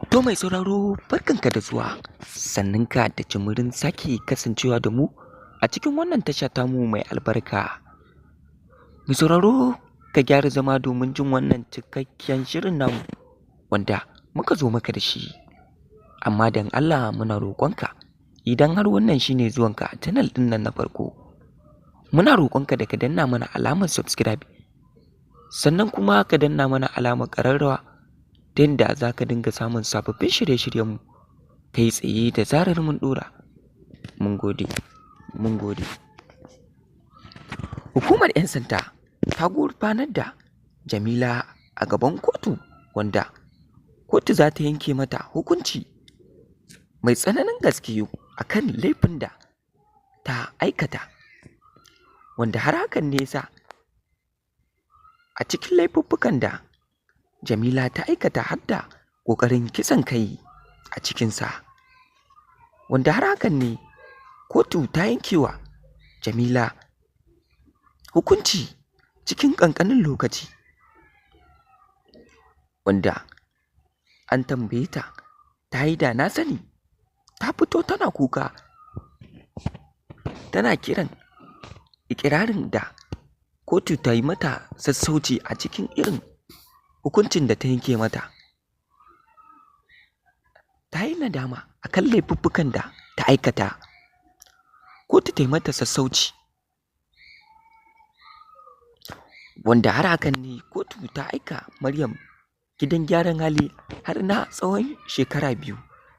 To mai sauraro barkanka da zuwa sannunka da jimirin sake kasancewa da mu a cikin wannan tasha tamu mai albarka. Mai sauraro ka gyara zama domin jin wannan cikakken shirin namu wanda muka zo maka da shi. Amma dan Allah muna roƙonka idan har wannan shine zuwanka a channel ɗin nan na farko, muna roƙonka da ka danna mana alamar subscribe sannan kuma ka danna mana alamar ƙararrawa ta yadda za ka dinga samun sababbin shirye-shiryenmu kai tsaye da zarar mun ɗora. Mun gode, mun gode. Hukumar 'yan sanda ta gurfanar da Jamila a gaban kotu wanda kotu za ta yanke mata hukunci mai tsananin gaske a kan laifin da ta aikata, wanda har hakan ne ya sa a cikin laifuffukan da Jamila ta aikata har da ƙoƙarin kisan kai a cikinsa, wanda har hakan ne kotu ta yankewa Jamila hukunci cikin ƙanƙanin lokaci, wanda an tambaye ta ta yi da na sani, ta fito tana kuka tana kiran iƙirarin da kotu ta yi mata sassauci a cikin irin hukuncin da ta yanke mata. Ta yi nadama a kan laifuffukan da ta aikata, kotu ta yi mata sassauci, wanda har hakan ne kotu ta aika Maryam gidan gyaran hali har na tsawon shekara 2,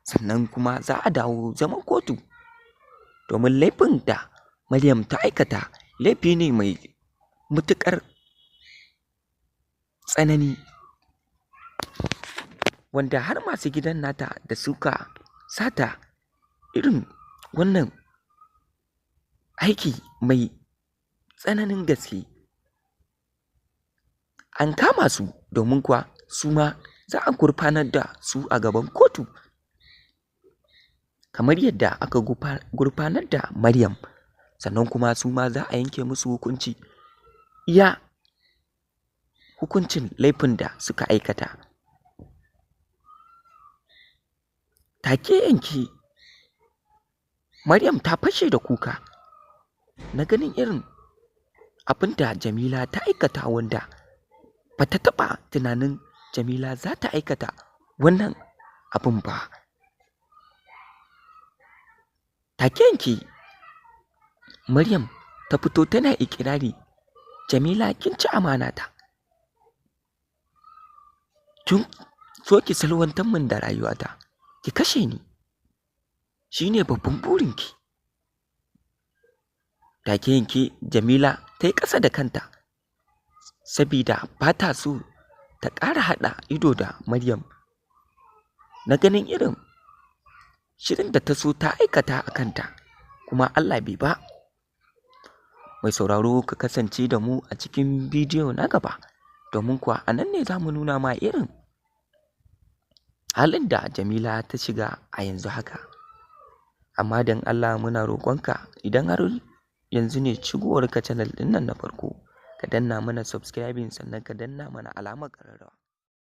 sannan kuma za a dawo zaman kotu domin laifin da Maryam ta aikata laifi ne mai matuƙar tsanani, wanda har masu gidan nata da suka sata irin wannan aiki mai tsananin gaske an kama su, domin kuwa su ma za a gurfanar da su a gaban kotu kamar yadda aka gurfanar da Maryam, sannan kuma su ma za a yanke musu hukunci iya hukuncin laifin da suka aikata. Take yanke Maryam ta fashe da kuka na ganin irin abin da Jamila ta aikata, wanda ba ta taɓa tunanin Jamila za ta aikata wannan abin ba. Take yanke Maryam ta fito tana iƙirari, Jamila kin ci amanata, kin so ki salwantar min da rayuwata, ki kashe ni, shi ne babban burinki. Take yanke Jamila ta yi ƙasa da kanta sabida ba ta so ta ƙara haɗa ido da Maryam na ganin irin shirin da ta so ta aikata a kanta, kuma Allah bai ba. Mai sauraro ka kasance da mu a cikin bidiyo na gaba, domin kuwa a nan ne za mu nuna ma irin halin da Jamila ta shiga a yanzu haka. Amma don Allah muna roƙonka idan har yanzu ne shigowarka channel ɗin nan na farko, ka danna mana subscribing sannan ka danna mana alamar ƙararrawa.